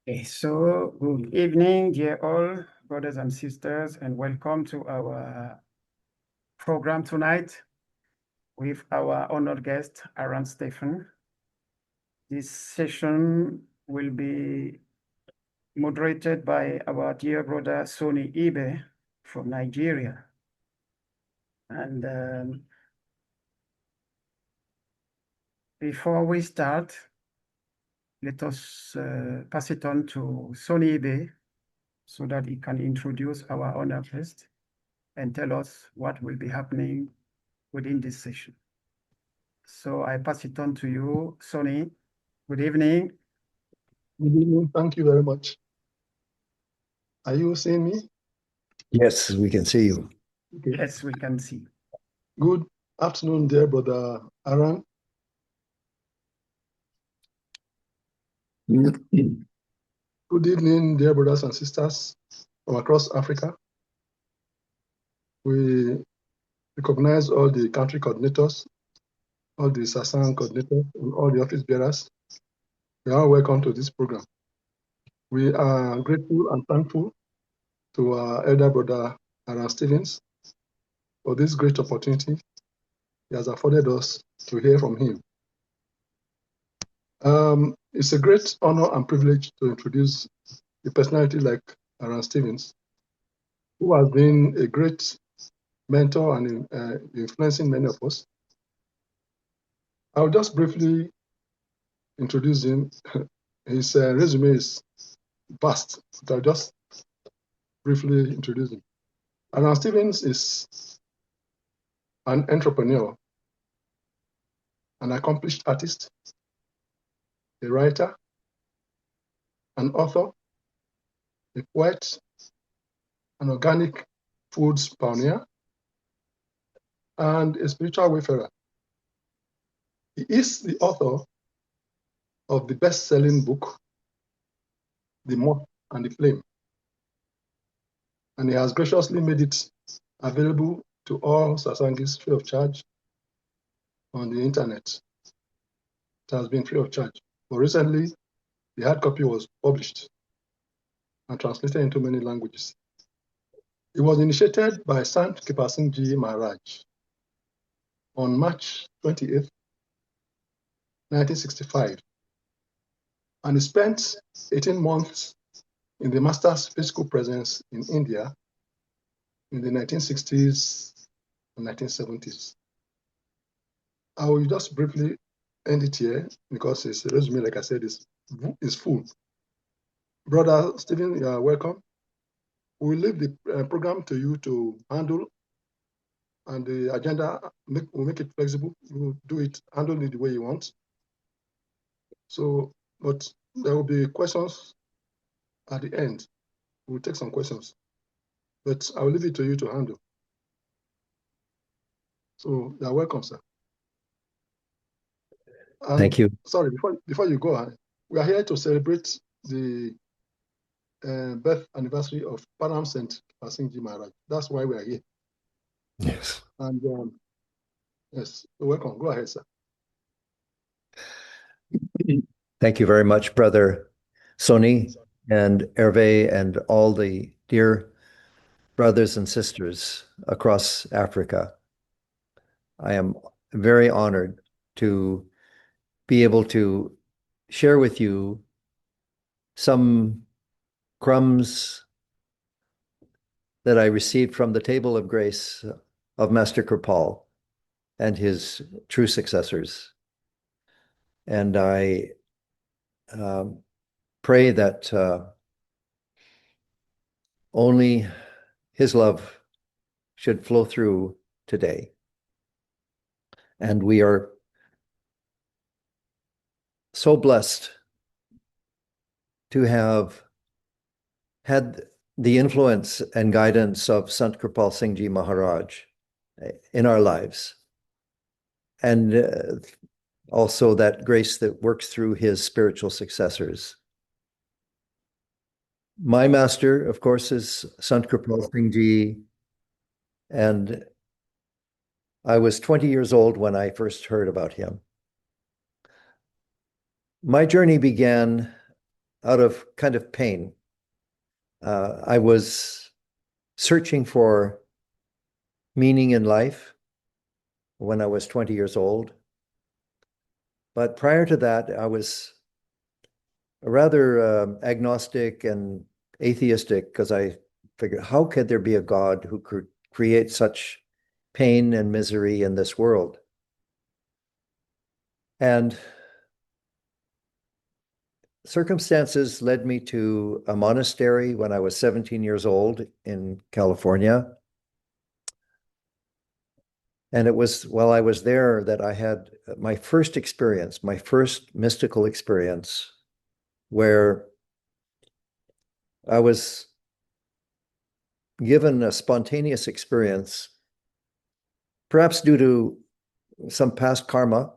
Okay, so good evening, dear all brothers and sisters, and welcome to our program tonight with our honored guest, Arran Stephens. This session will be moderated by our dear brother, Sonny Ibe from Nigeria. And before we start, let us pass it on to Sonny Ibe so that he can introduce our honored guest and tell us what will be happening within this session. So I pass it on to you, Sonny. Good evening. Good evening. Thank you very much. Are you seeing me? Yes, we can see you. Okay. Yes, we can see. Good afternoon, dear brother Arran. Good evening, dear brothers and sisters from across Africa. We recognize all the country coordinators, all the Sasan coordinators, and all the office bearers. You are welcome to this program. We are grateful and thankful to our elder brother Arran Stephens for this great opportunity he has afforded us to hear from him. It's a great honor and privilege to introduce a personality like Arran Stephens, who has been a great mentor and influencing many of us. I'll just briefly introduce him. His resume is vast, but I'll just briefly introduce him. Arran Stephens is an entrepreneur, an accomplished artist, a writer, an author, a poet, an organic foods pioneer, and a spiritual wayfarer. He is the author of the best-selling book, The Moth and the Flame, and he has graciously made it available to all Sasangis free of charge on the internet. It has been free of charge. But recently, the hard copy was published and translated into many languages. It was initiated by Sant Kirpal Maharaj on March 28, 1965, and he spent 18 months in the Master's physical presence in India in the 1960s and 1970s. I will just briefly end it here because his resume, like I said, is full. Brother Stephen, you are welcome. We'll leave the program to you to handle, and the agenda, we'll make it flexible. We'll do it, handle it the way you want. So, but there will be questions at the end. We'll take some questions, but I will leave it to you to handle. So, you are welcome, sir. And thank you. Sorry, before you go, we are here to celebrate the birth anniversary of Param Sant Singh Maharaj. That's why we are here. Yes. And yes, you're welcome. Go ahead, sir. Thank you very much, Brother Sonny and Hervé and all the dear brothers and sisters across Africa. I am very honored to be able to share with you some crumbs that I received from the table of grace of Master Kirpal and his true successors. And I pray that only his love should flow through today. And we are so blessed to have had the influence and guidance of Sant Kirpal Singh Ji Maharaj in our lives. And also that grace that works through his spiritual successors. My master, of course, is Sant Kirpal Singh Ji, and I was 20 years old when I first heard about him. My journey began out of kind of pain. I was searching for meaning in life when I was 20 years old. But prior to that, I was rather agnostic and atheistic, because I figured, how could there be a God who could create such pain and misery in this world? And circumstances led me to a monastery when I was 17 years old in California. And it was while I was there that I had my first experience, my first mystical experience, where I was given a spontaneous experience, perhaps due to some past karma,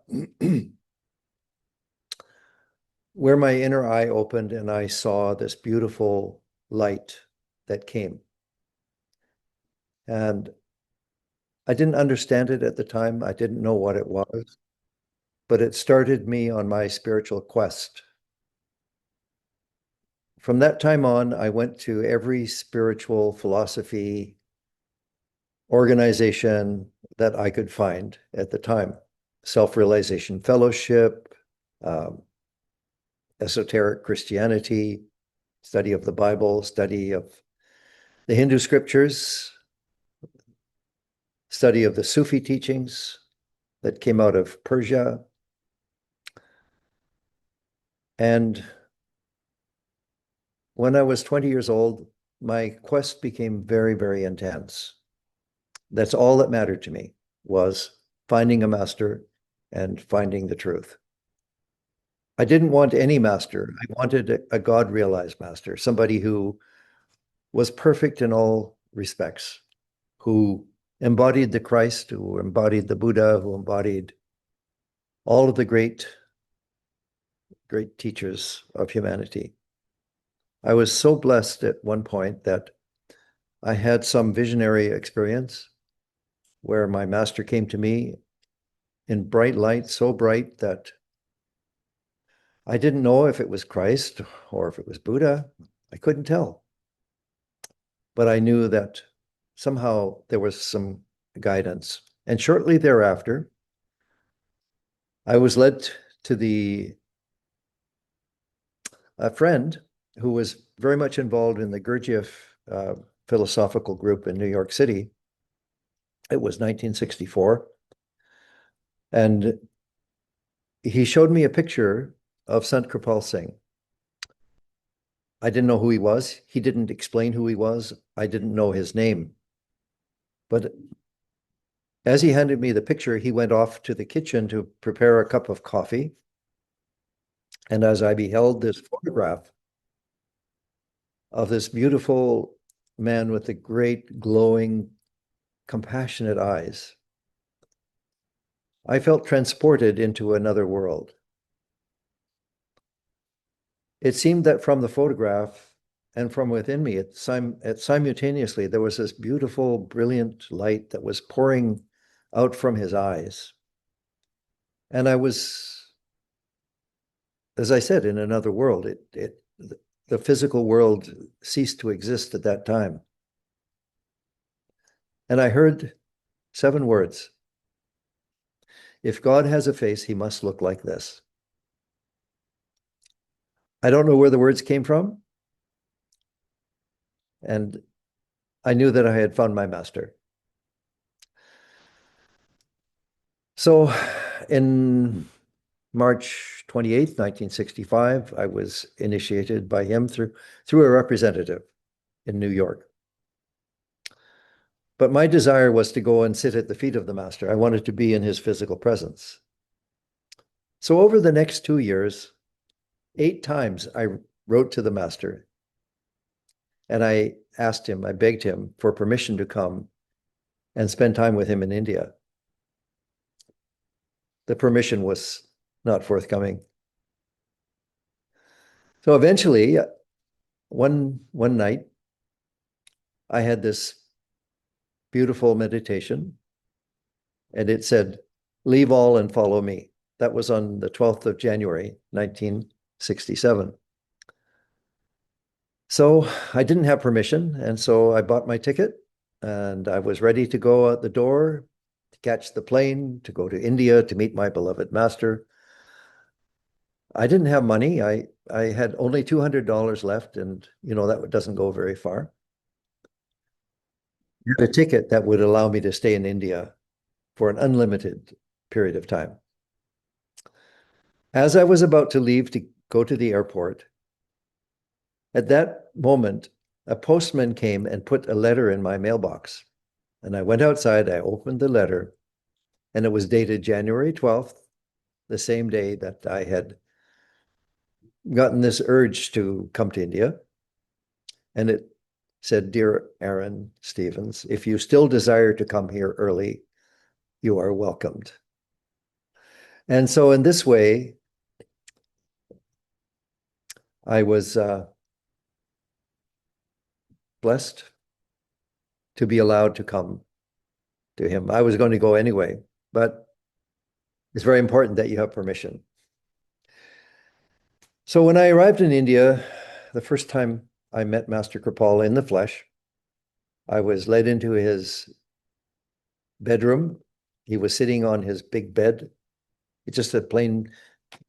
where my inner eye opened and I saw this beautiful light that came. And I didn't understand it at the time. I didn't know what it was, but it started me on my spiritual quest. From that time on, I went to every spiritual philosophy organization that I could find at the time. Self-Realization Fellowship, esoteric Christianity, study of the Bible, study of the Hindu scriptures, study of the Sufi teachings that came out of Persia. And when I was 20 years old, my quest became very, very intense. That's all that mattered to me, was finding a master and finding the truth. I didn't want any master. I wanted a God-realized master, somebody who was perfect in all respects, who embodied the Christ, who embodied the Buddha, who embodied all of the great teachers of humanity. I was so blessed at one point that I had some visionary experience where my master came to me in bright light, so bright that I didn't know if it was Christ or if it was Buddha. I couldn't tell. But I knew that somehow there was some guidance. And shortly thereafter, I was led to a friend who was very much involved in the Gurdjieff philosophical group in New York City. It was 1964. And he showed me a picture of Sant Kirpal Singh. I didn't know who he was. He didn't explain who he was. I didn't know his name. But as he handed me the picture, he went off to the kitchen to prepare a cup of coffee. And as I beheld this photograph of this beautiful man with the great, glowing, compassionate eyes, I felt transported into another world. It seemed that from the photograph and from within me, simultaneously, there was this beautiful, brilliant light that was pouring out from his eyes. And I was, as I said, in another world. The physical world ceased to exist at that time. And I heard 7 words. If God has a face, he must look like this. I don't know where the words came from. And I knew that I had found my master. So in March 28th, 1965, I was initiated by him through a representative in New York. But my desire was to go and sit at the feet of the master. I wanted to be in his physical presence. So over the next 2 years, 8 times I wrote to the master and I asked him, I begged him for permission to come and spend time with him in India. The permission was not forthcoming. So eventually, one night, I had this beautiful meditation, and it said, "Leave all and follow me." That was on the 12th of January, 1967. So I didn't have permission, and so I bought my ticket, and I was ready to go out the door to catch the plane to go to India to meet my beloved master. I didn't have money. I had only $200 left, and that doesn't go very far. I had a ticket that would allow me to stay in India for an unlimited period of time. As I was about to leave to go to the airport, at that moment, a postman came and put a letter in my mailbox. And I went outside, I opened the letter, and it was dated January 12th, the same day that I had gotten this urge to come to India. And it said, "Dear Arran Stephens, if you still desire to come here early, you are welcomed." And so in this way, I was blessed to be allowed to come to him. I was going to go anyway, but it's very important that you have permission. So when I arrived in India, the first time I met Master Kirpal in the flesh, I was led into his bedroom. He was sitting on his big bed. It's just a plain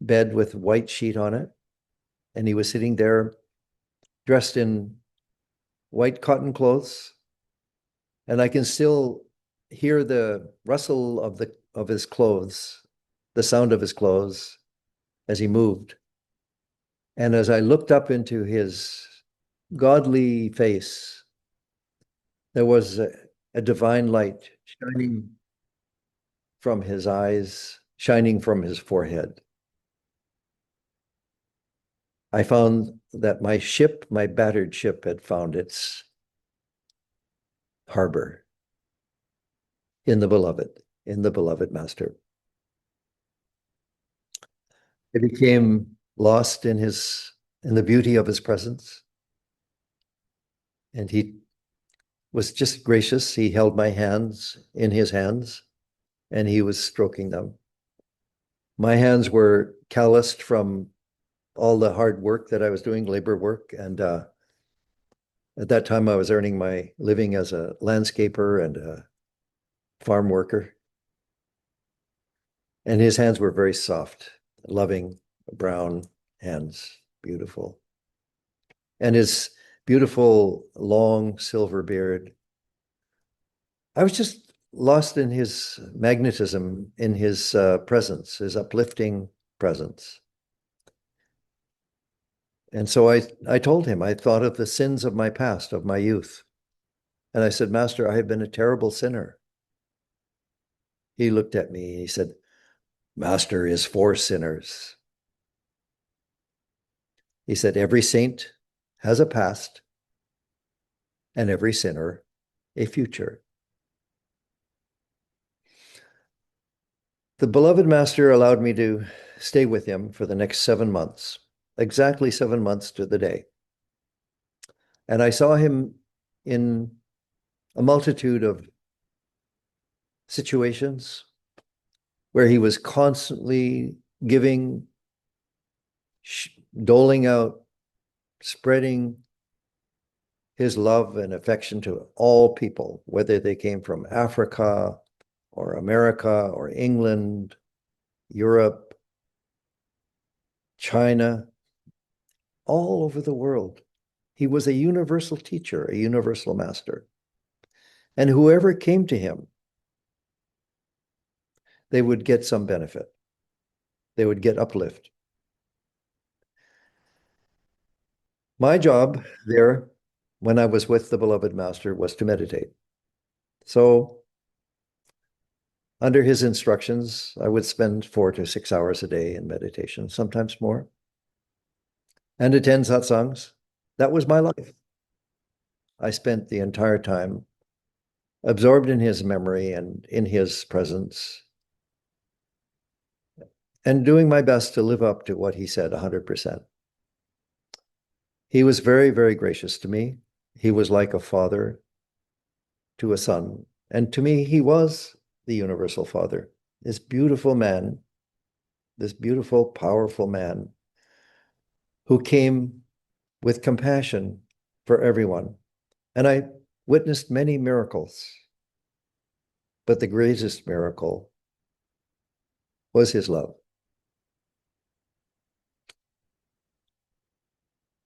bed with a white sheet on it. And he was sitting there dressed in white cotton clothes. And I can still hear the rustle of his clothes, the sound of his clothes as he moved. And as I looked up into his godly face, there was a divine light shining from his eyes, shining from his forehead. I found that my ship, my battered ship, had found its harbor in the beloved Master. I became lost in the beauty of his presence. And he was just gracious. He held my hands in his hands, and he was stroking them. My hands were calloused from all the hard work that I was doing, labor work. And at that time, I was earning my living as a landscaper and a farm worker. And his hands were very soft, loving, brown hands, beautiful. And his beautiful, long silver beard. I was just lost in his magnetism, in his presence, his uplifting presence. And so I told him, I thought of the sins of my past, of my youth. And I said, "Master, I have been a terrible sinner." He looked at me and he said, "Master is for sinners." He said, "Every saint has a past and every sinner a future." The beloved Master allowed me to stay with him for the next 7 months, exactly 7 months to the day. And I saw him in a multitude of situations where he was constantly giving, doling out, spreading his love and affection to all people, whether they came from Africa or America or England, Europe, China, all over the world. He was a universal teacher, a universal master. And whoever came to him, they would get some benefit. They would get uplift. My job there, when I was with the beloved Master, was to meditate. So under his instructions, I would spend 4 to 6 hours a day in meditation, sometimes more, and attend satsangs. That was my life. I spent the entire time absorbed in his memory and in his presence, and doing my best to live up to what he said 100%. He was very, very gracious to me. He was like a father to a son. And to me, he was the universal father. This beautiful man, this beautiful, powerful man who came with compassion for everyone. And I witnessed many miracles, but the greatest miracle was his love.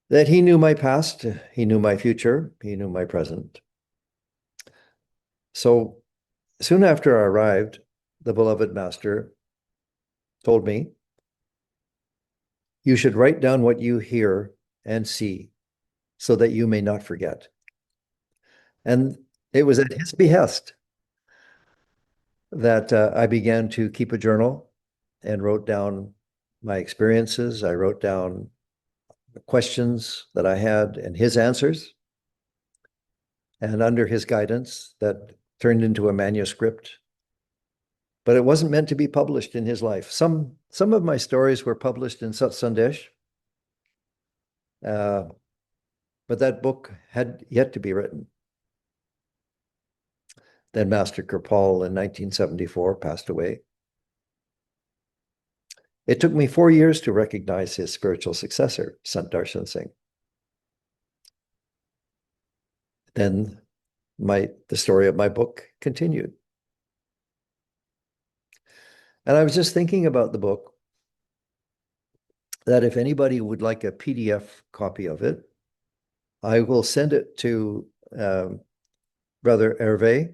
That he knew my past, he knew my future, he knew my present. So soon after I arrived, the beloved Master told me, you should write down what you hear and see so that you may not forget. And it was at his behest that I began to keep a journal and wrote down my experiences. I wrote down the questions that I had and his answers. And under his guidance, that turned into a manuscript. But it wasn't meant to be published in his life. Some of my stories were published in Sat Sandesh, but that book had yet to be written. Then Master Kirpal in 1974 passed away. It took me 4 years to recognize his spiritual successor, Sant Darshan Singh. Then the story of my book continued. And I was just thinking about the book, that if anybody would like a PDF copy of it, I will send it to Brother Hervé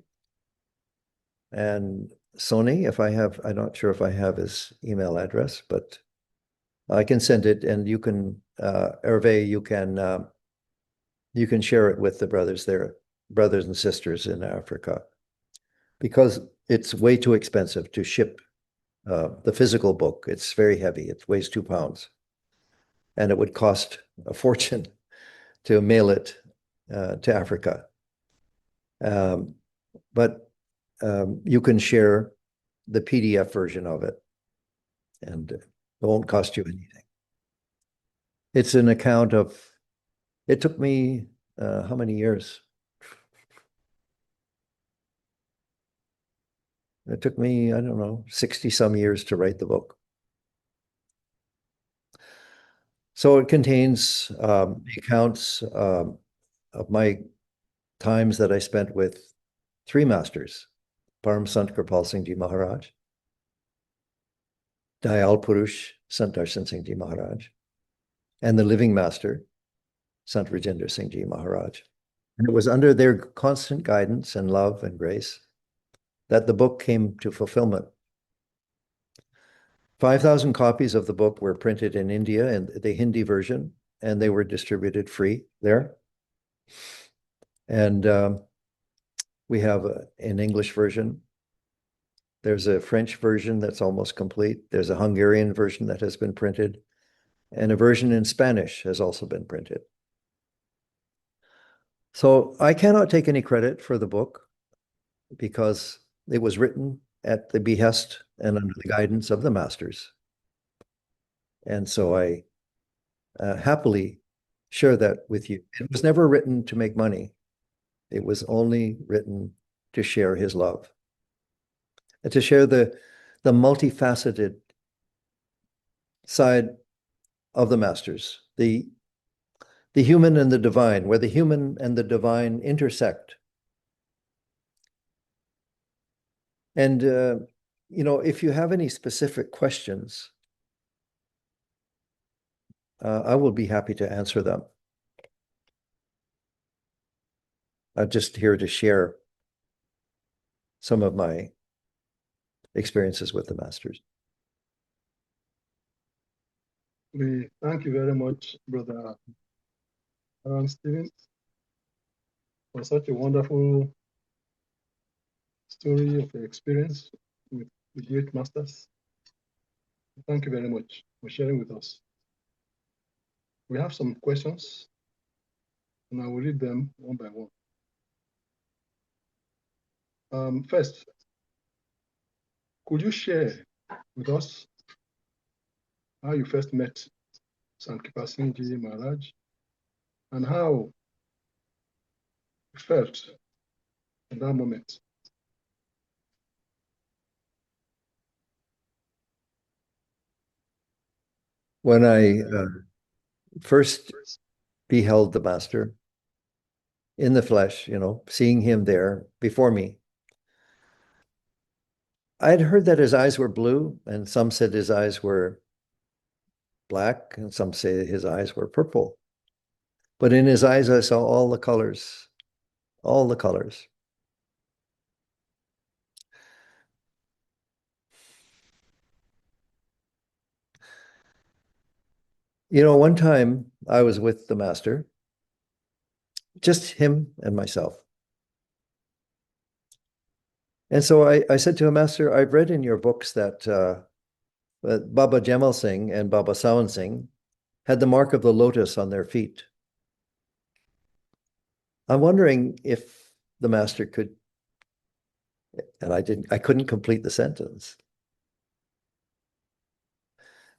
and Sony, if I have, I'm not sure if I have his email address, but I can send it, and you can, Hervé, you can share it with the brothers there, brothers and sisters in Africa, because it's way too expensive to ship the physical book. It's very heavy. It weighs 2 pounds, and it would cost a fortune to mail it to Africa. But you can share the PDF version of it, and it won't cost you anything. It's an account of, it took me how many years? It took me, I don't know, 60 some years to write the book. So it contains the accounts of my times that I spent with 3 masters: Param Sant Kirpal Singh Ji Maharaj, Dayal Purush Sant Darshan Singh Ji Maharaj, and the living master, Sant Rajinder Singh Ji Maharaj. And it was under their constant guidance and love and grace that the book came to fulfillment. 5,000 copies of the book were printed in India in the Hindi version, and they were distributed free there. And we have an English version. There's a French version that's almost complete. There's a Hungarian version that has been printed, and a version in Spanish has also been printed. So I cannot take any credit for the book, because it was written at the behest and under the guidance of the masters. And so I happily share that with you. It was never written to make money. It was only written to share his love and to share the multifaceted side of the masters, the human and the divine, where the human and the divine intersect. And, if you have any specific questions, I will be happy to answer them. I'm just here to share some of my experiences with the masters. We thank you very much, Brother Arran Stephens, for such a wonderful story of your experience with the great masters. Thank you very much for sharing with us. We have some questions, and I will read them one by one. First, could you share with us how you first met Sant Kirpal Singh Ji Maharaj, and how you felt at that moment? When I first beheld the master, in the flesh, seeing him there before me. I had heard that his eyes were blue, and some said his eyes were black, and some say his eyes were purple. But in his eyes, I saw all the colors, all the colors. One time I was with the master, just him and myself. And so I said to him, Master, I've read in your books that Baba Jamal Singh and Baba Sawan Singh had the mark of the lotus on their feet. I'm wondering if the master could, and I couldn't complete the sentence.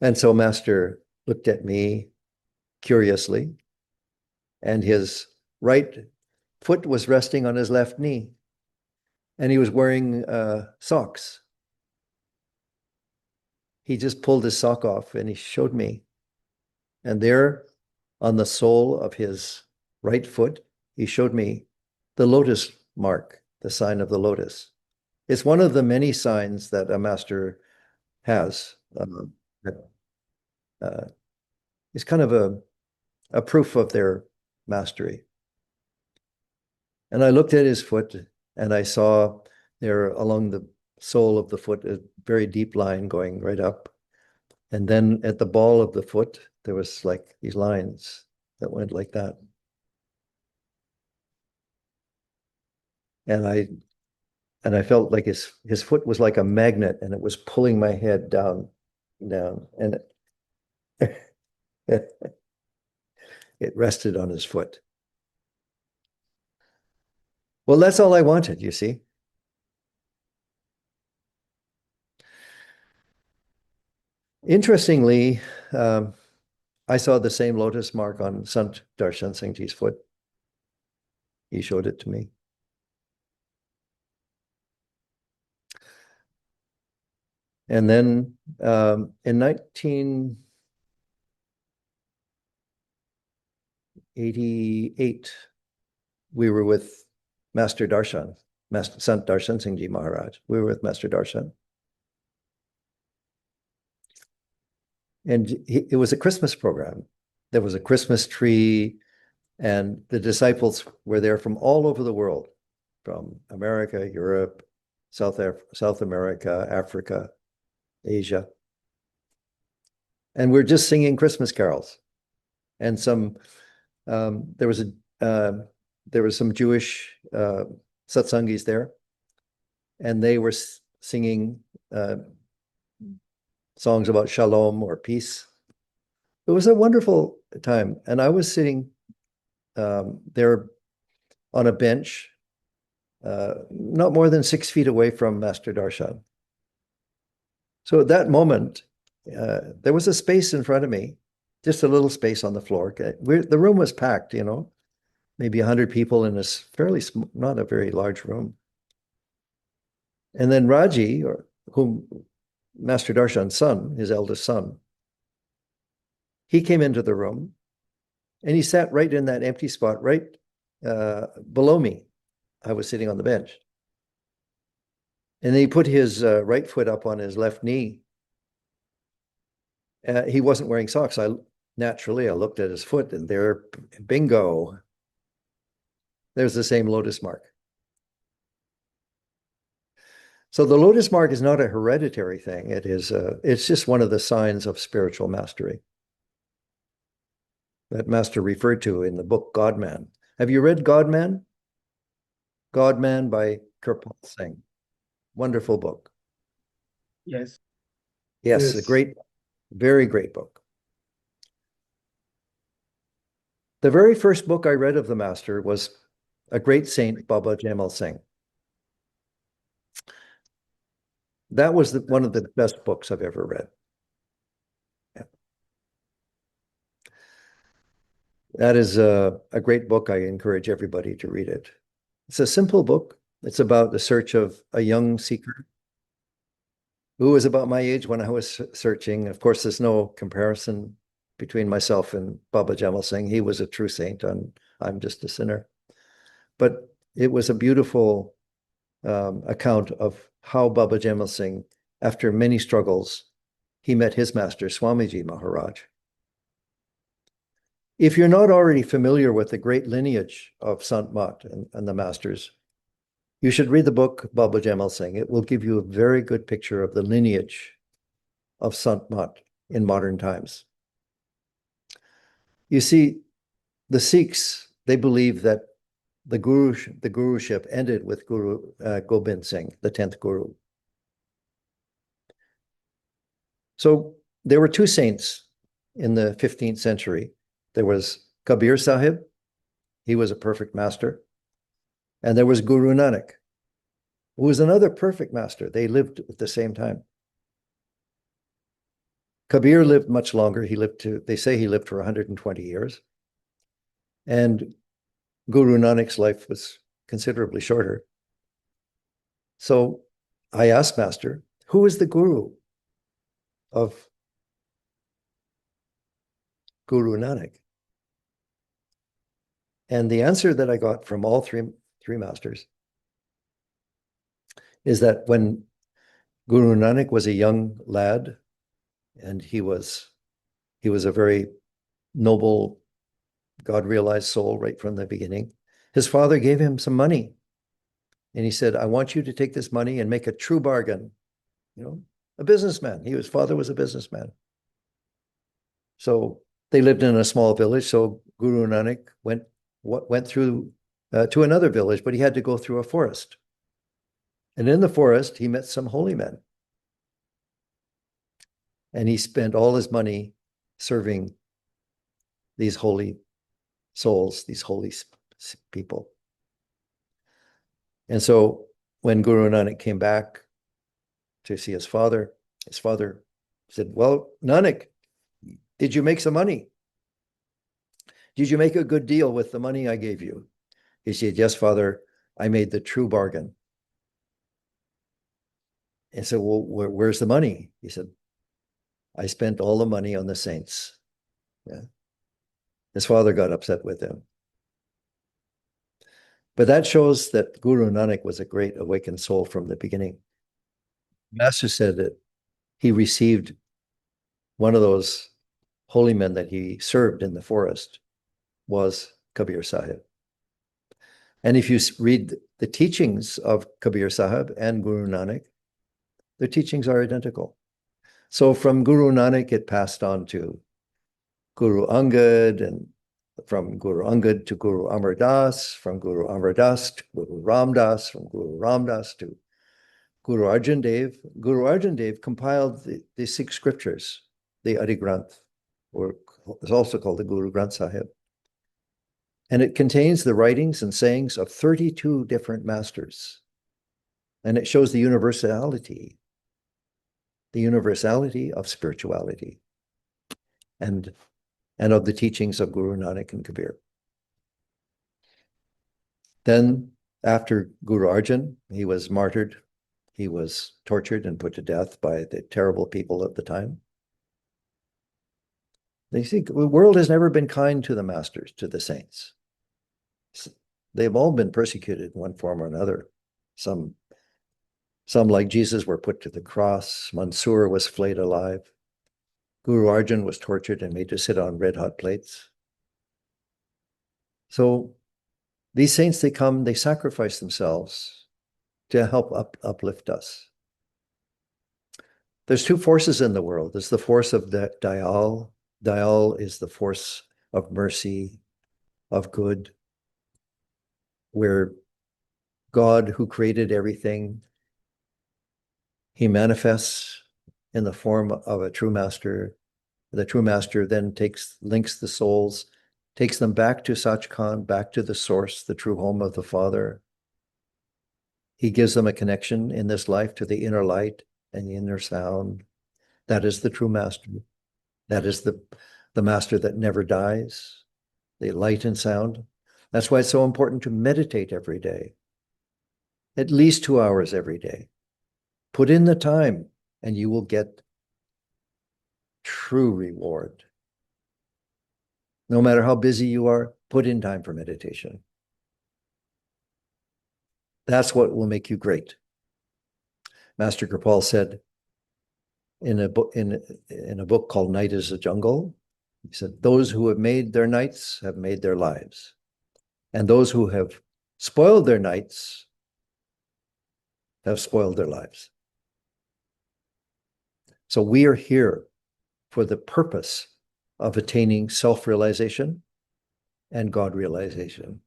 And so master looked at me curiously, and his right foot was resting on his left knee, and he was wearing socks. He just pulled his sock off and he showed me. And there on the sole of his right foot, he showed me the lotus mark, the sign of the lotus. It's one of the many signs that a master has. It's kind of a proof of their mastery. And I looked at his foot and I saw there along the sole of the foot a very deep line going right up. And then at the ball of the foot, there was like these lines that went like that. And I felt like his foot was like a magnet, and it was pulling my head down, and it rested on his foot. Well, that's all I wanted, you see. Interestingly, I saw the same lotus mark on Sant Darshan Singh Ji's foot. He showed it to me. And then in 1988, we were with Master Darshan, Sant Darshan Singh Ji Maharaj. We were with Master Darshan. And it was a Christmas program. There was a Christmas tree, and the disciples were there from all over the world, from America, Europe, South America, Africa, Asia. And we're just singing Christmas carols. And there was some Jewish satsangis there, and they were singing songs about shalom or peace. It was a wonderful time. And I was sitting there on a bench, not more than 6 feet away from Master Darshan. So at that moment, there was a space in front of me, just a little space on the floor. The room was packed, maybe 100 people in this not a very large room. And then Raji, whom Master Darshan's son, his eldest son, he came into the room, and he sat right in that empty spot, right below me. I was sitting on the bench. And then he put his right foot up on his left knee. He wasn't wearing socks. Naturally, I looked at his foot, and there, bingo, there's the same lotus mark. So the lotus mark is not a hereditary thing. It's just one of the signs of spiritual mastery that Master referred to in the book God-Man. Have you read God-Man? God-Man by Kirpal Singh. Wonderful book. Yes. Yes, a great, very great book. The very first book I read of the Master was a great saint, Baba Jamal Singh. That was one of the best books I've ever read. Yeah. That is a great book. I encourage everybody to read it. It's a simple book. It's about the search of a young seeker who was about my age when I was searching. Of course, there's no comparison between myself and Baba Jamal Singh. He was a true saint, and I'm just a sinner. But it was a beautiful account of how Baba Jamal Singh, after many struggles, he met his master, Swamiji Maharaj. If you're not already familiar with the great lineage of Sant Mat and the masters, you should read the book Baba Jamal Singh. It will give you a very good picture of the lineage of Sant Mat in modern times. You see, the Sikhs, they believe that the guruship ended with Guru Gobind Singh, the 10th Guru. So there were two saints in the 15th century. There was Kabir Sahib, he was a perfect master, and there was Guru Nanak, who was another perfect master. They lived at the same time. Kabir lived much longer. They say he lived for 120 years. And Guru Nanak's life was considerably shorter. So I asked Master, who is the guru of Guru Nanak? And the answer that I got from all three masters is that when Guru Nanak was a young lad, and he was a very noble, God-realized soul right from the beginning, his father gave him some money. And he said, I want you to take this money and make a true bargain. A businessman. His father was a businessman. So they lived in a small village. So Guru Nanak went through to another village, but he had to go through a forest. And in the forest, he met some holy men. And he spent all his money serving these holy souls, these holy people. And so when Guru Nanak came back to see his father said, well, Nanak, did you make some money? Did you make a good deal with the money I gave you? He said, yes, Father, I made the true bargain. And said, well, where's the money? He said, I spent all the money on the saints. Yeah. His father got upset with him. But that shows that Guru Nanak was a great awakened soul from the beginning. Master said that he received one of those holy men that he served in the forest was Kabir Sahib. And if you read the teachings of Kabir Sahib and Guru Nanak, their teachings are identical. So from Guru Nanak, it passed on to Guru Angad, and from Guru Angad to Guru Amar Das, from Guru Amar Das to Guru Ram Das, from Guru Ram Das to Guru Arjan Dev. Guru Arjan Dev compiled the 6 scriptures, the Adi Granth, or is also called the Guru Granth Sahib. And it contains the writings and sayings of 32 different masters. And it shows the universality of spirituality and of the teachings of Guru Nanak and Kabir. Then after Guru Arjan, he was martyred. He was tortured and put to death by the terrible people at the time. They see the world has never been kind to the masters, to the saints. They've all been persecuted in one form or another. Some like Jesus were put to the cross. Mansur was flayed alive. Guru Arjan was tortured and made to sit on red hot plates. So these saints, they sacrifice themselves to help uplift us. There's 2 forces in the world. There's the force of the Dayal. Dayal is the force of mercy, of good, where God, who created everything, he manifests in the form of a true master. The true master then links the souls, takes them back to Sachkhand, back to the source, the true home of the Father. He gives them a connection in this life to the inner light and the inner sound. That is the true master. That is the master that never dies, the light and sound. That's why it's so important to meditate every day, at least 2 hours every day. Put in the time and you will get true reward. No matter how busy you are, put in time for meditation. That's what will make you great. Master Kirpal said in a book called Night is a Jungle, he said, those who have made their nights have made their lives. And those who have spoiled their nights have spoiled their lives. So we are here for the purpose of attaining self-realization and God realization.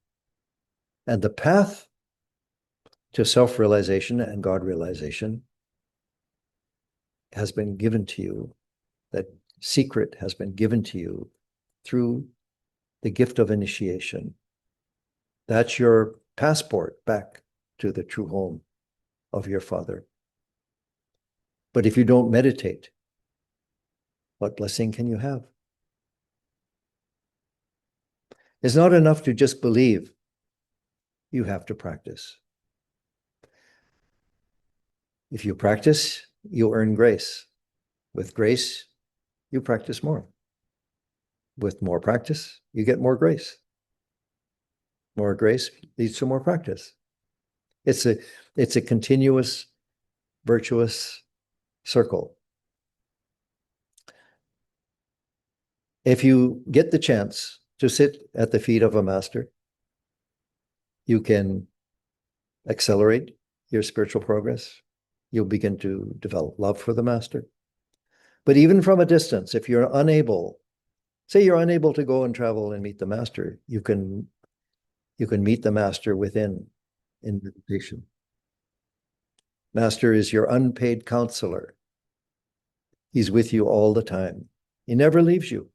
And the path to self-realization and God realization has been given to you. That secret has been given to you through the gift of initiation. That's your passport back to the true home of your Father. But if you don't meditate, what blessing can you have? It's not enough to just believe. You have to practice. If you practice, you earn grace. With grace, you practice more. With more practice, you get more grace. More grace leads to more practice. It's a continuous, virtuous circle. If you get the chance to sit at the feet of a master, you can accelerate your spiritual progress. You'll begin to develop love for the master. But even from a distance, if you're unable, say you're unable to go and travel and meet the master, you can meet the master within in meditation. Master is your unpaid counselor. He's with you all the time. He never leaves you.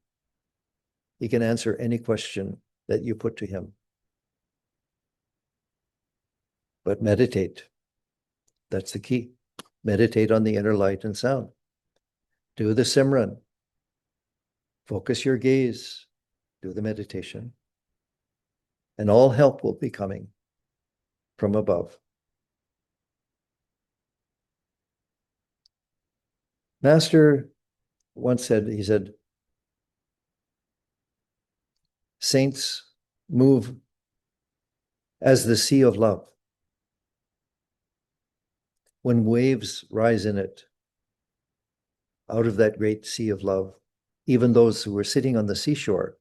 He can answer any question that you put to him. But meditate. That's the key. Meditate on the inner light and sound. Do the Simran. Focus your gaze. Do the meditation. And all help will be coming from above. Master once said, he said, saints move as the sea of love. When waves rise in it, out of that great sea of love, even those who were sitting on the seashore,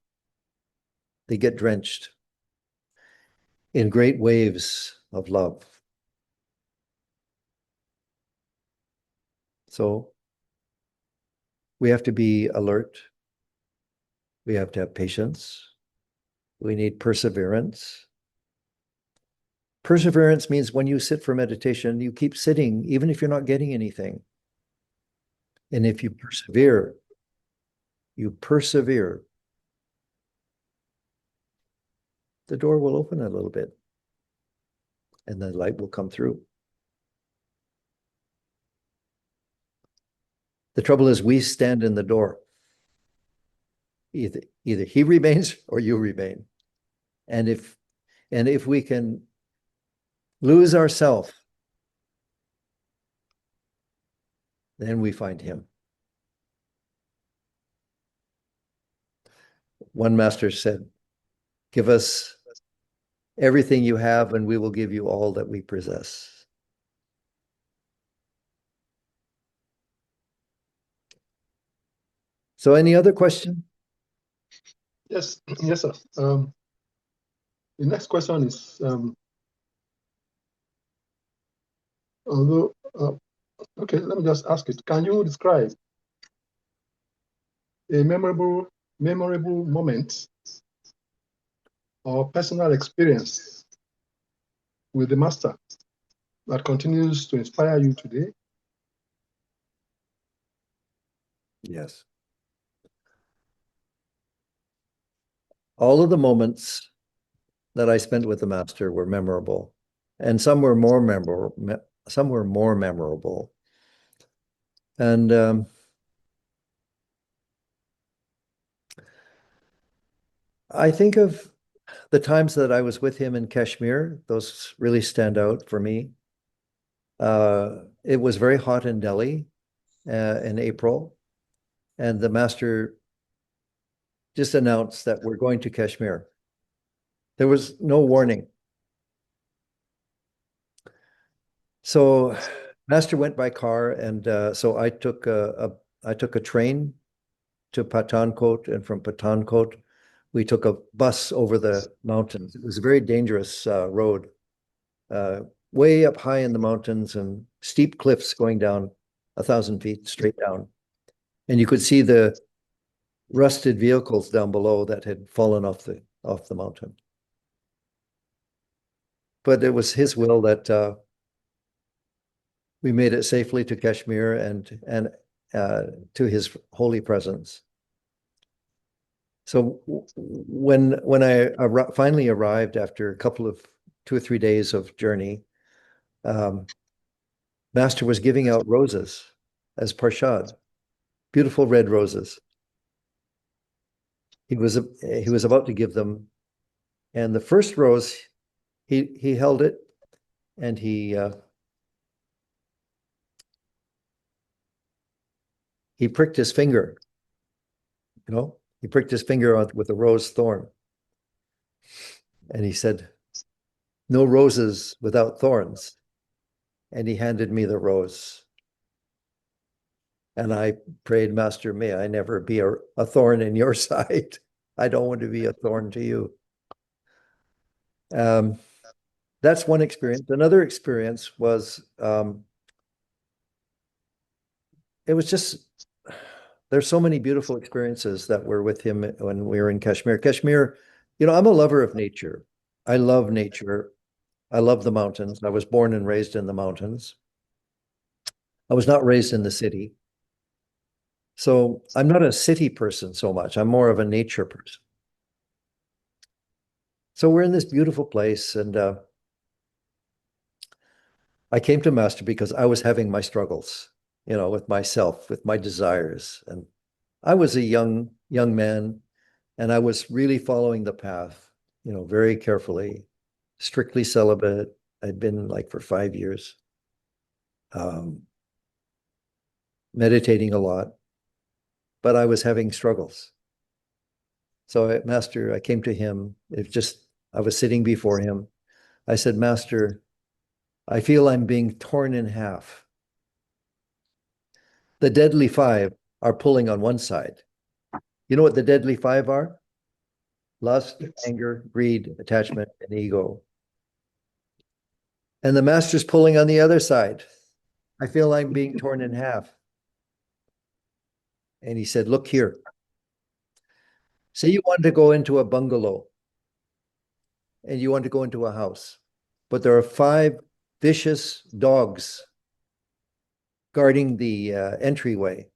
they get drenched in great waves of love. So we have to be alert. We have to have patience. We need perseverance. Perseverance means when you sit for meditation, you keep sitting, even if you're not getting anything. And if you persevere, the door will open a little bit and the light will come through. The trouble is we stand in the door. Either he remains or you remain. And if we can lose ourselves, then we find him. One master said, give us everything you have and we will give you all that we possess. So any other question? Yes, yes, sir. The next question is, okay, let me just ask it. Can you describe a memorable moment or personal experience with the master that continues to inspire you today? Yes. All of the moments that I spent with the master were memorable, and some were more memorable. And I think of the times that I was with him in Kashmir. Those really stand out for me. It was very hot in Delhi in April, and the master just announced that we're going to Kashmir. There was no warning. So Master went by car, and so I took a train to Pathankot, and from Pathankot we took a bus over the mountains. It was a very dangerous road, way up high in the mountains and steep cliffs going down 1,000 feet straight down. And you could see the rusted vehicles down below that had fallen off the mountain. But it was his will that we made it safely to Kashmir and to his holy presence. So when I finally arrived after a couple of 2 or 3 days of journey, Master was giving out roses as parshad, beautiful red roses. He was about to give them, and the first rose, he held it, and he pricked his finger. He pricked his finger with a rose thorn, and he said, "No roses without thorns." And he handed me the rose. And I prayed, Master, may I never be a thorn in your side. I don't want to be a thorn to you. That's one experience. Another experience was, it was just, there's so many beautiful experiences that were with him when we were in Kashmir. Kashmir, I'm a lover of nature. I love nature. I love the mountains. I was born and raised in the mountains. I was not raised in the city. So I'm not a city person so much. I'm more of a nature person. So we're in this beautiful place, and I came to Master because I was having my struggles, with myself, with my desires. And I was a young man, and I was really following the path, very carefully, strictly celibate. I'd been like for 5 years, meditating a lot, but I was having struggles. So Master, I came to him. I was sitting before him. I said, Master, I feel I'm being torn in half. The deadly 5 are pulling on one side. You know what the deadly 5 are? Lust, anger, greed, attachment, and ego. And the Master's pulling on the other side. I feel I'm being torn in half. And he said, look here. Say you want to go into a bungalow and you want to go into a house, but there are 5 vicious dogs guarding the entryway.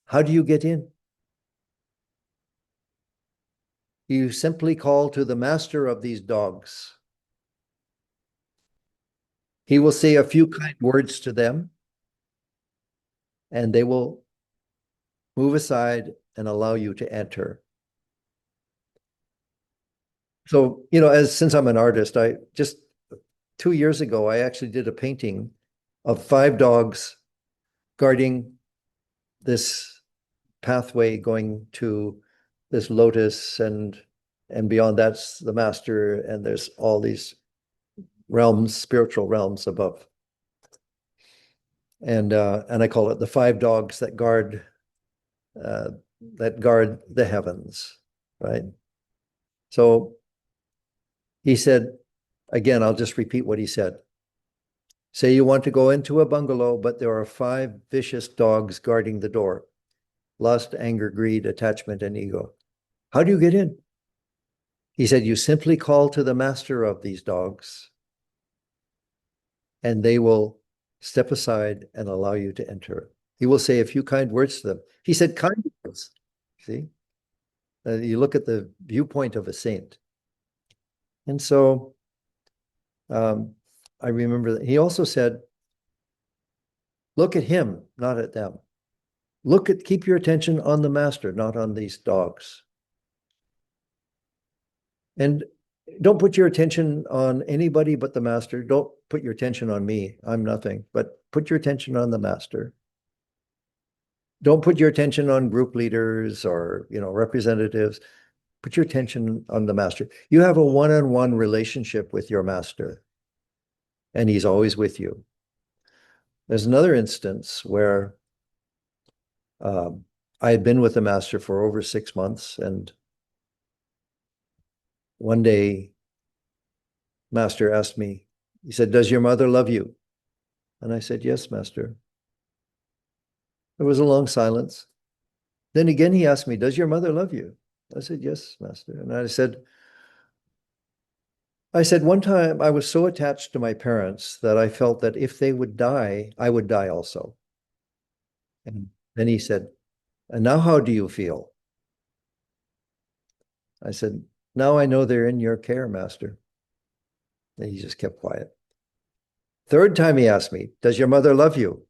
How do you get in? You simply call to the master of these dogs. He will say a few kind words to them, and they will move aside and allow you to enter. So, since I'm an artist, I just 2 years ago, I actually did a painting of 5 dogs guarding this pathway going to this lotus, and beyond that's the master, and there's all these realms, spiritual realms above. And I call it the 5 dogs that guard the heavens, right? So he said, again, I'll just repeat what he said. Say you want to go into a bungalow, but there are 5 vicious dogs guarding the door. Lust, anger, greed, attachment, and ego. How do you get in? He said, you simply call to the master of these dogs, and they will step aside and allow you to enter. He will say a few kind words to them. He said kind words. See? You look at the viewpoint of a saint. And so I remember that he also said, look at him, not at them. Keep your attention on the master, not on these dogs. And don't put your attention on anybody but the master. Don't put your attention on me. I'm nothing, but put your attention on the master. Don't put your attention on group leaders or, representatives. Put your attention on the master. You have a one-on-one relationship with your master, and he's always with you. There's another instance where I had been with the master for over 6 months, and one day, master asked me, he said, "Does your mother love you?" And I said, "Yes, master." There was a long silence. Then again, he asked me, "Does your mother love you?" I said, "Yes, master." And I said, one time I was so attached to my parents that I felt that if they would die, I would die also. And then he said, "And now how do you feel?" I said, "Now I know they're in your care, master." And he just kept quiet. Third time he asked me, "Does your mother love you?"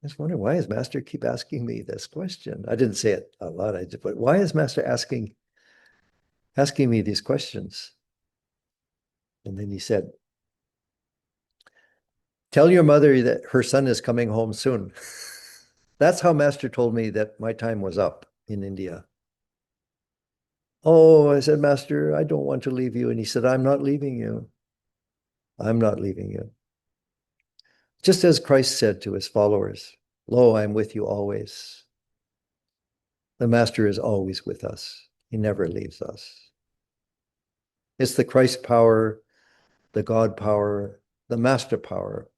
I was wondering, why does master keep asking me this question? I didn't say it a lot. I just, but why is master asking me these questions? And then he said, "Tell your mother that her son is coming home soon." That's how master told me that my time was up in India. Oh, I said, "Master, I don't want to leave you." And he said, "I'm not leaving you. I'm not leaving you." Just as Christ said to his followers, "Lo, I'm with you always." The master is always with us. He never leaves us. It's the Christ power, the God power, the master power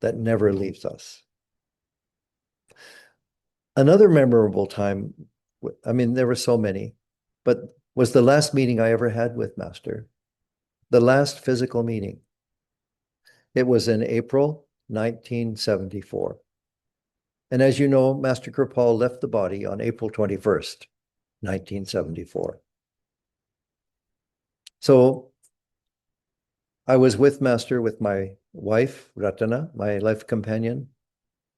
that never leaves us. Another memorable time, I mean, there were so many, but was the last meeting I ever had with master, the last physical meeting. It was in April 1974. And as you know, Master Kirpal left the body on April 21st, 1974. So I was with master with my wife, Ratana, my life companion.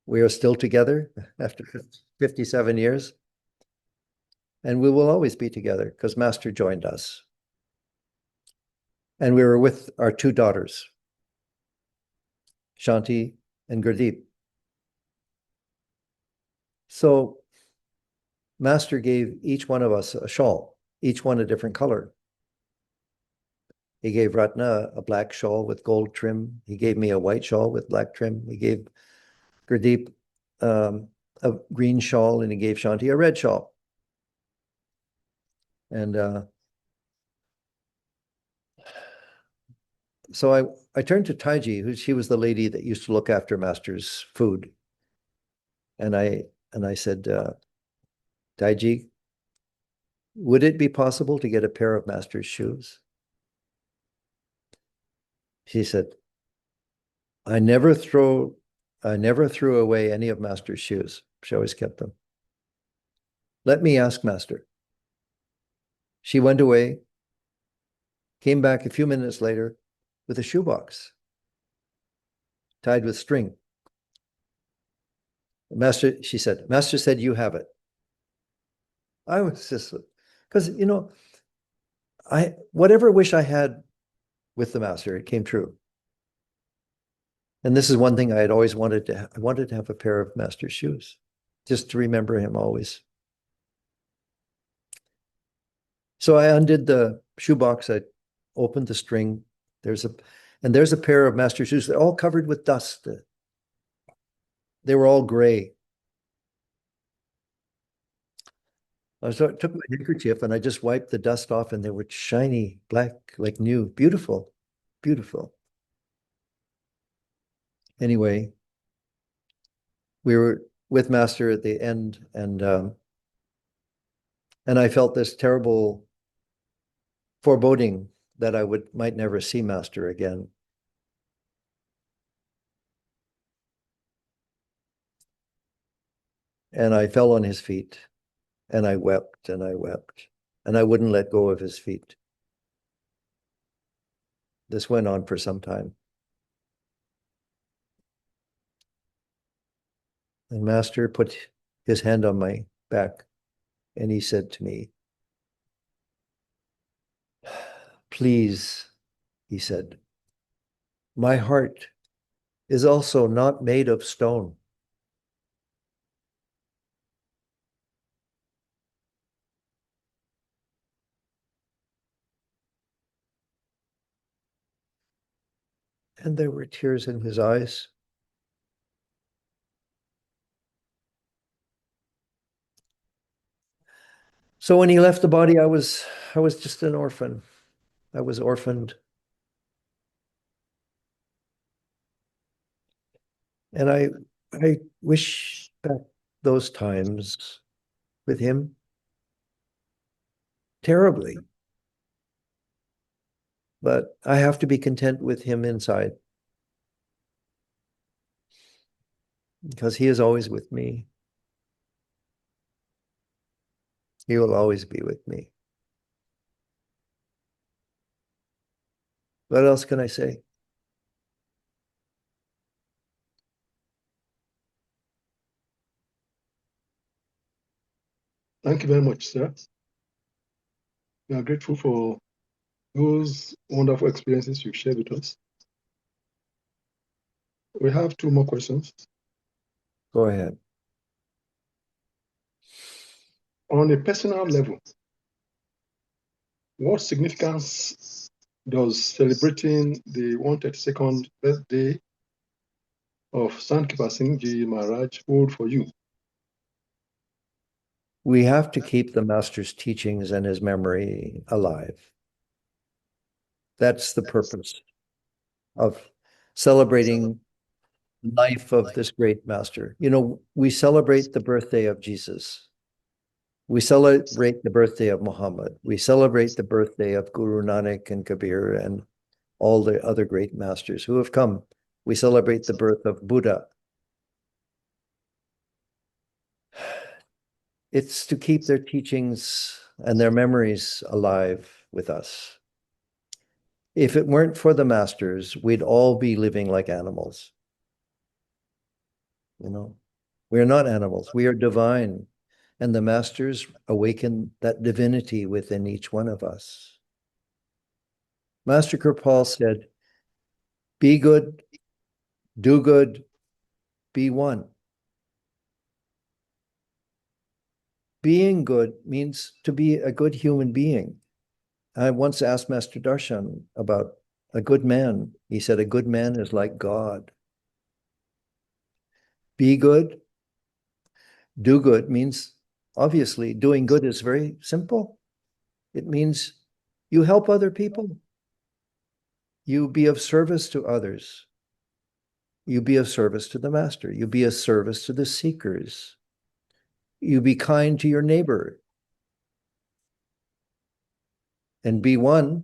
We are still together after 57 years. And we will always be together because master joined us. And we were with our 2 daughters, Shanti and Gurdeep. So master gave each one of us a shawl, each one a different color. He gave Ratna a black shawl with gold trim. He gave me a white shawl with black trim. He gave Gurdeep a green shawl, and he gave Shanti a red shawl. And so I turned to Taiji, who she was the lady that used to look after master's food. And I said, "Taiji, would it be possible to get a pair of master's shoes?" She said, I never threw away any of master's shoes. She always kept them. "Let me ask master." She went away, came back a few minutes later with a shoebox tied with string. Master, she said, "Master said you have it." I was just, because, whatever wish I had with the master, it came true. And this is one thing I had always wanted to, I wanted to have a pair of master's shoes, just to remember him always. So I undid the shoebox, I opened the string. There's a pair of master's shoes. They're all covered with dust. They were all gray. So I took my handkerchief and I just wiped the dust off, and they were shiny, black, like new, beautiful, beautiful. Anyway, we were with master at the end, and I felt this terrible foreboding that I might never see master again. And I fell on his feet, and I wept and I wept, and I wouldn't let go of his feet. This went on for some time. And master put his hand on my back, and he said to me, "Please," he said, "my heart is also not made of stone." And there were tears in his eyes. So when he left the body, I was just an orphan. I was orphaned. And I wish back those times with him terribly. But I have to be content with him inside, because he is always with me. He will always be with me. What else can I say? Thank you very much, sir. We are grateful for those wonderful experiences you've shared with us. We have two more questions. Go ahead. On a personal level, what significance does celebrating the 132nd birthday of Sant Kirpal Maharaj hold for you? We have to keep the Master's teachings and his memory alive. That's the purpose of celebrating the life of this great Master. You know, we celebrate the birthday of Jesus. We celebrate the birthday of Muhammad. We celebrate the birthday of Guru Nanak and Kabir and all the other great masters who have come. We celebrate the birth of Buddha. It's to keep their teachings and their memories alive with us. If it weren't for the masters, we'd all be living like animals. You know, we are not animals, we are divine. And the masters awaken that divinity within each one of us. Master Kirpal said, be good, do good, be one. Being good means to be a good human being. I once asked Master Darshan about a good man. He said, a good man is like God. Be good, do good means, obviously, doing good is very simple. It means you help other people. You be of service to others. You be of service to the Master. You be of service to the seekers. You be kind to your neighbor. And be one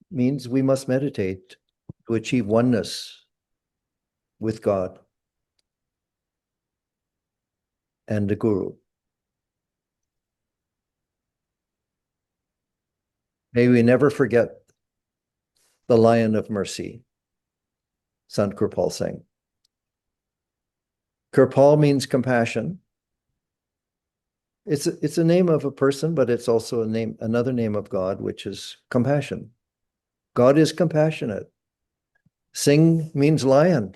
means we must meditate to achieve oneness with God and the Guru. May we never forget the Lion of Mercy, Sant Kirpal Singh. Kirpal means compassion. It's a name of a person, but it's also another name of God, which is compassion. God is compassionate. Singh means lion.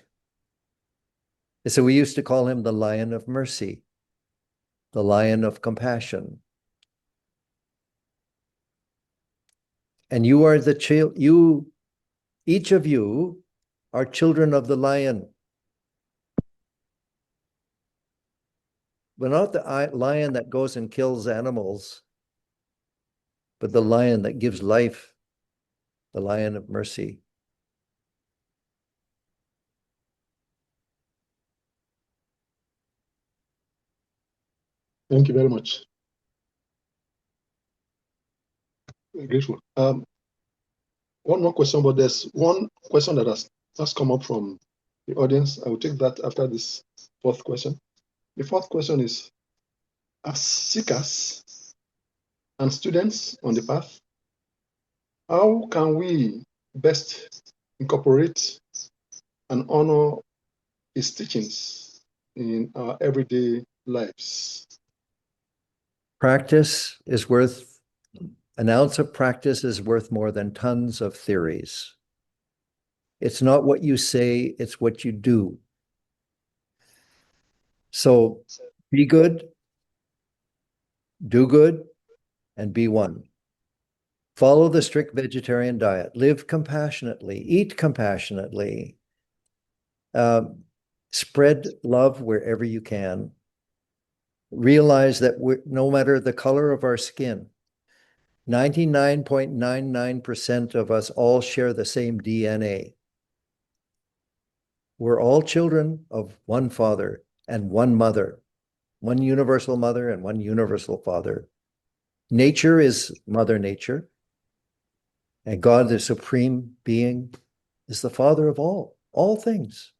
So we used to call him the Lion of Mercy, the Lion of Compassion. And you are each of you are children of the lion. But not the lion that goes and kills animals, but the lion that gives life, the Lion of Mercy. Thank you very much. Grateful. One more question, but there's one question that has come up from the audience. I will take that after this fourth question. The fourth question is, as seekers and students on the path, how can we best incorporate and honor his teachings in our everyday lives? Practice is worth, an ounce of practice is worth more than tons of theories. It's not what you say, it's what you do. So be good, do good, and be one. Follow the strict vegetarian diet. Live compassionately. Eat compassionately. Spread love wherever you can. Realize that no matter the color of our skin, 99.99% of us all share the same DNA. We're all children of one father and one mother, one universal mother and one universal father. Nature is Mother Nature, and God, the supreme being, is the father of all things.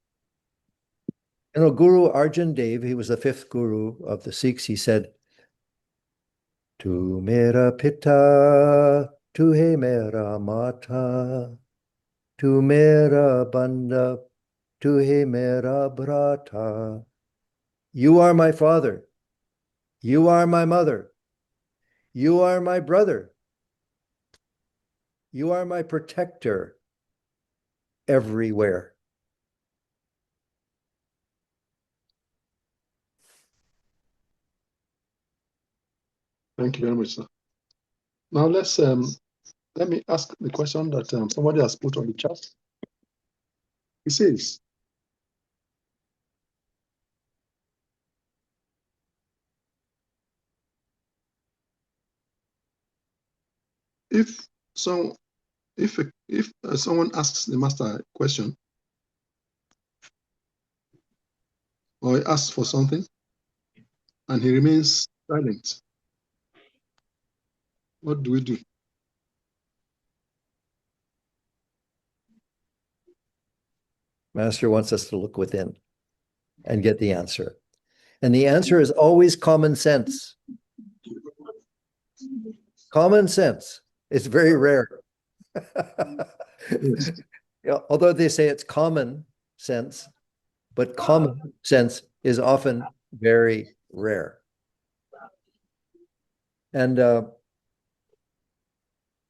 You know, Guru Arjan Dev, he was the fifth guru of the Sikhs, he said, Tu mera pita, tu hai mera mata, tu mera banda, tu hai mera brata. You are my father. You are my mother. You are my brother. You are my protector everywhere. Thank you very much, sir. Now let me ask the question that somebody has put on the chat. He says, if someone asks the master a question or he asks for something and he remains silent, what do we do? Master wants us to look within and get the answer. And the answer is always common sense. Common sense. It's very rare. Yes. Yeah, although they say it's common sense, but common sense is often very rare. And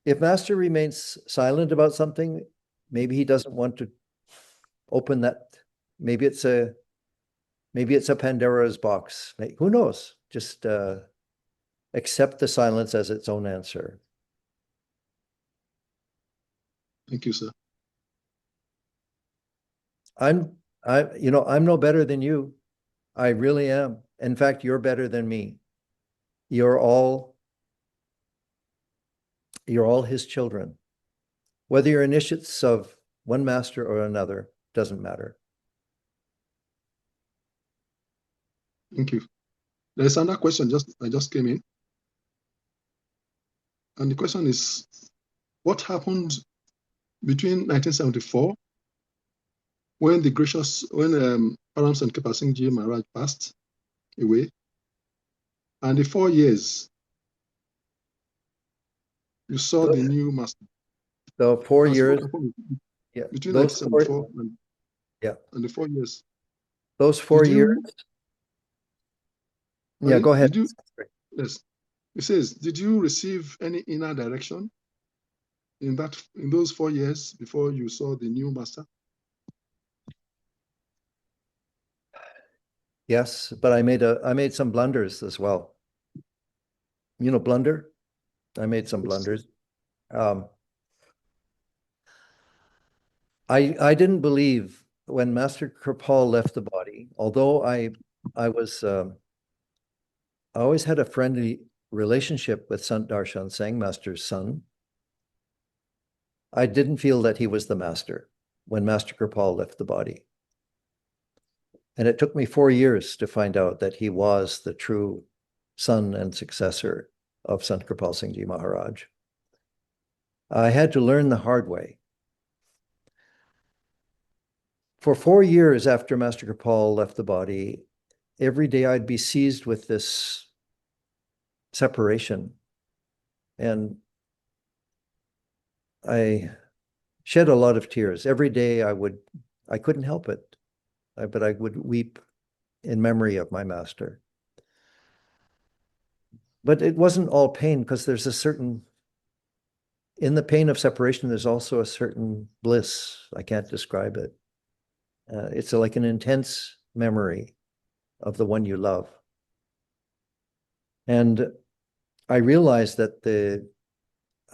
if Master remains silent about something, maybe he doesn't want to open that. Maybe it's a Pandora's box. Who knows? Just accept the silence as its own answer. Thank you, sir. I'm no better than you. I really am. In fact, you're better than me. You're all his children. Whether you're initiates of one master or another, doesn't matter. Thank you. There's another question I just came in. And the question is, what happened between 1974 when Arran Sant Kirpal Maharaj passed away, and the 4 years you saw the new master? So 4 years. Yeah. Between 1974 and the 4 years. Those 4 years. Yeah, go ahead. Yes. It says, did you receive any inner direction in those 4 years before you saw the new master? Yes, but I made some blunders as well. You know, blunder? I made some blunders. I didn't believe when Master Kirpal left the body, although I always had a friendly relationship with Sant Darshan, Singh, Master's son. I didn't feel that he was the master when Master Kirpal left the body. And it took me 4 years to find out that he was the true son and successor of Sant Kirpal Singh Ji Maharaj. I had to learn the hard way. For 4 years after Master Kirpal left the body, every day I'd be seized with this separation. And I shed a lot of tears. Every day I couldn't help it, but I would weep in memory of my master. But it wasn't all pain, because there's in the pain of separation, there's also a certain bliss. I can't describe it. It's like an intense memory of the one you love. And I realized that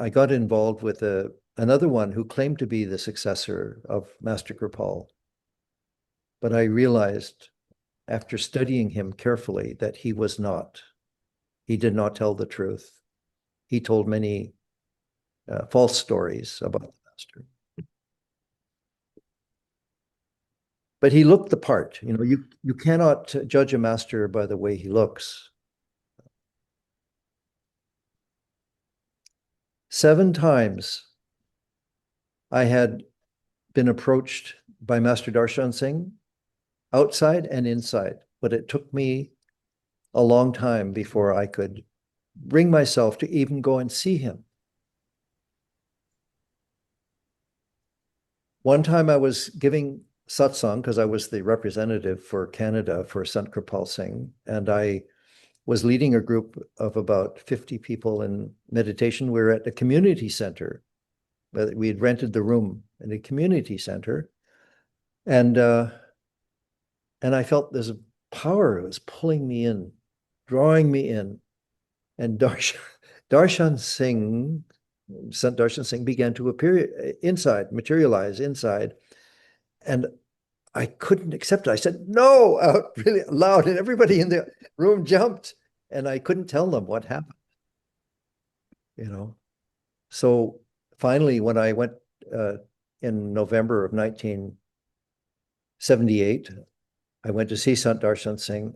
I got involved with another one who claimed to be the successor of Master Kirpal. But I realized after studying him carefully that he was not. He did not tell the truth. He told many false stories about the master. But he looked the part. You know, you cannot judge a master by the way he looks. 7 times I had been approached by Master Darshan Singh outside and inside, but it took me a long time before I could bring myself to even go and see him. One time I was giving satsang because I was the representative for Canada for Sant Kirpal Singh, and I was leading a group of about 50 people in meditation. We were at a community center. We had rented the room in a community center, and I felt there's a power. It was pulling me in, drawing me in, and Darshan Singh, Sant Darshan Singh, began to appear inside, materialize inside, and I couldn't accept it. I said, no, out really loud, and everybody in the room jumped, and I couldn't tell them what happened, you know. So finally, when I went in November of 1978, I went to see Sant Darshan Singh,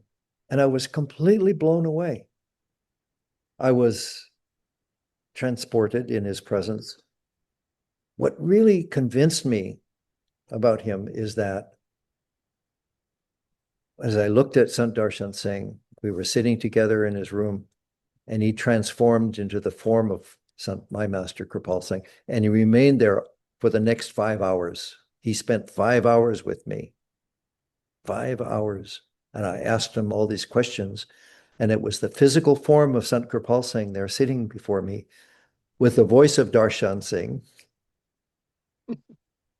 and I was completely blown away. I was transported in his presence. What really convinced me about him is that as I looked at Sant Darshan Singh, we were sitting together in his room, and he transformed into the form of my Master Kirpal Singh, and he remained there for the next 5 hours. He spent 5 hours with me, 5 hours, and I asked him all these questions, and it was the physical form of Sant Kirpal Singh there sitting before me with the voice of Darshan Singh,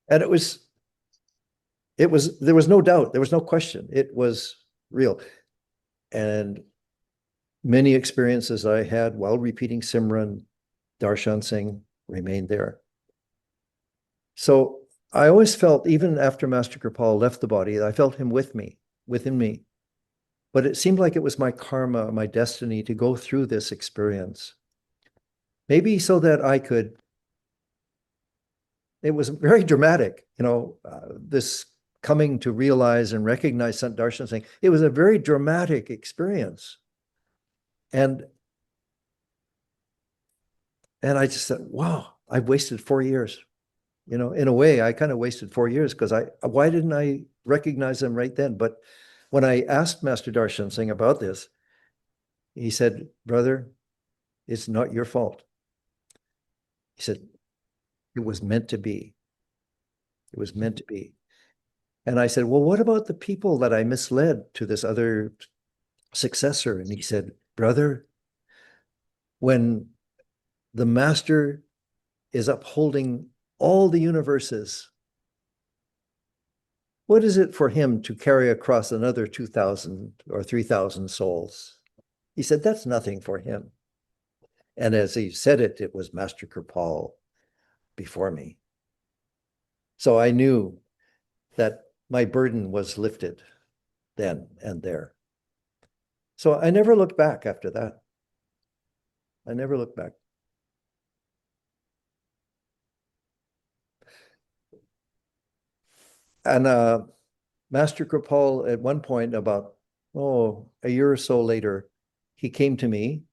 and there was no doubt, there was no question, it was real. And many experiences I had while repeating Simran, Darshan Singh remained there. So I always felt, even after Master Kirpal left the body, I felt him within me. But it seemed like it was my karma, my destiny to go through this experience. Maybe so that I could, it was very dramatic, you know, this coming to realize and recognize Sant Darshan Singh. It was a very dramatic experience. And I just said, wow, I've wasted 4 years. You know, in a way, I kind of wasted 4 years because why didn't I recognize them right then? But when I asked Master Darshan Singh about this, he said, brother, it's not your fault. He said, it was meant to be. It was meant to be. And I said, well, what about the people that I misled to this other successor? And he said, brother, when the master is upholding all the universes, what is it for him to carry across another 2,000 or 3,000 souls? He said, that's nothing for him. And as he said it, it was Master Kirpal before me. So I knew that my burden was lifted then and there. So I never looked back after that. I never looked back. And Master Kirpal, at one point, about a year or so later, he came to me,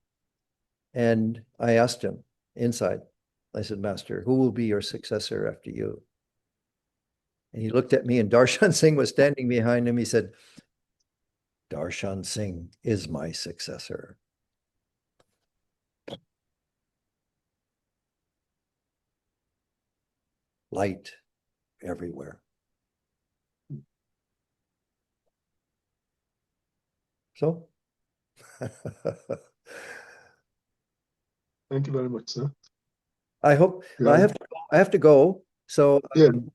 and I asked him inside. I said, Master, who will be your successor after you? And he looked at me, and Darshan Singh was standing behind him. He said, Darshan Singh is my successor. Light everywhere. So, Thank you very much, sir. I hope Yeah. I have to go. So Yeah, we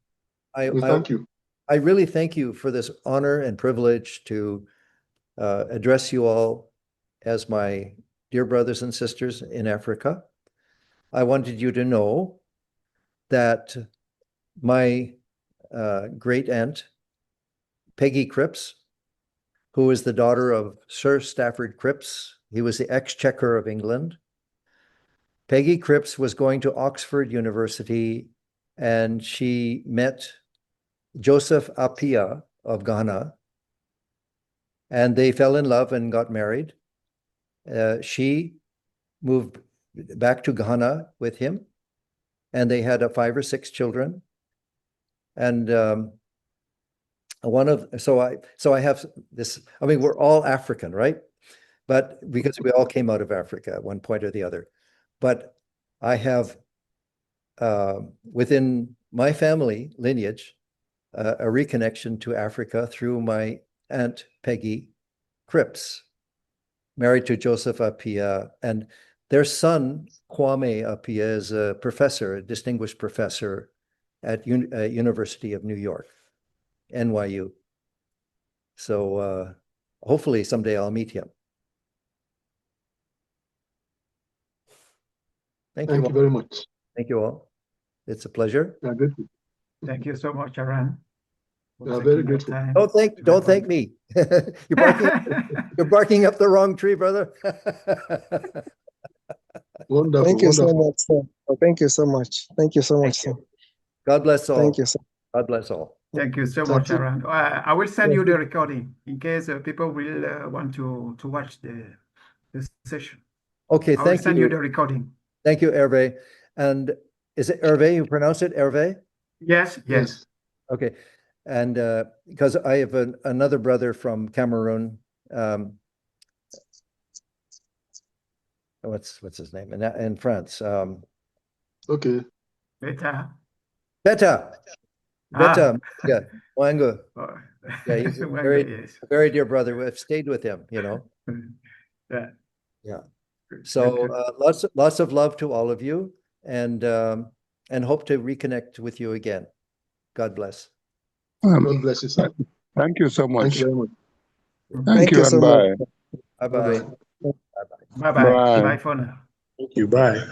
I thank you. I really thank you for this honor and privilege to address you all as my dear brothers and sisters in Africa. I wanted you to know that my great aunt, Peggy Cripps, who is the daughter of Sir Stafford Cripps, he was the Exchequer of England. Peggy Cripps was going to Oxford University, and she met Joseph Appiah of Ghana, and they fell in love and got married. She moved back to Ghana with him, and they had 5 or 6 children. And so I have this. I mean, we're all African, right? But because we all came out of Africa at one point or the other. But I have within my family lineage a reconnection to Africa through my aunt Peggy Cripps, married to Joseph Appiah, and their son Kwame Appiah is a professor, a distinguished professor at University of New York, NYU. So hopefully someday I'll meet him. Thank you Thank you very much. Thank you all. It's a pleasure. We are grateful. Thank you so much, Arran. We are very grateful. Don't thank me. You're barking up the wrong tree, brother. Wonderful. Thank you Wonderful. so much, sir. Thank you so much. Thank you so much, sir. God bless all. Thank you, sir. God bless all. Thank you so Thank much, you. Arran. I will send you the recording in case people will want to watch the session. Okay, I will thank send you you. the recording. Thank you, Hervé. And is it Hervé you pronounce it, Hervé? Yes, yes. Okay. And because I have another brother from Cameroon. What's his name? In France. Okay. Beta. Beta. Beta. Yeah. Wango. Oh. Yeah, he's a Yes. very dear brother. I've stayed with him, you know. Yeah. Yeah. So lots of love to all of you, and hope to reconnect with you again. God bless. God bless you, sir. Thank you so much. Thank you very much. Thank you, so and bye. much. Bye-bye. Bye-bye. Bye-bye. Bye. Bye for now. Thank you. Bye.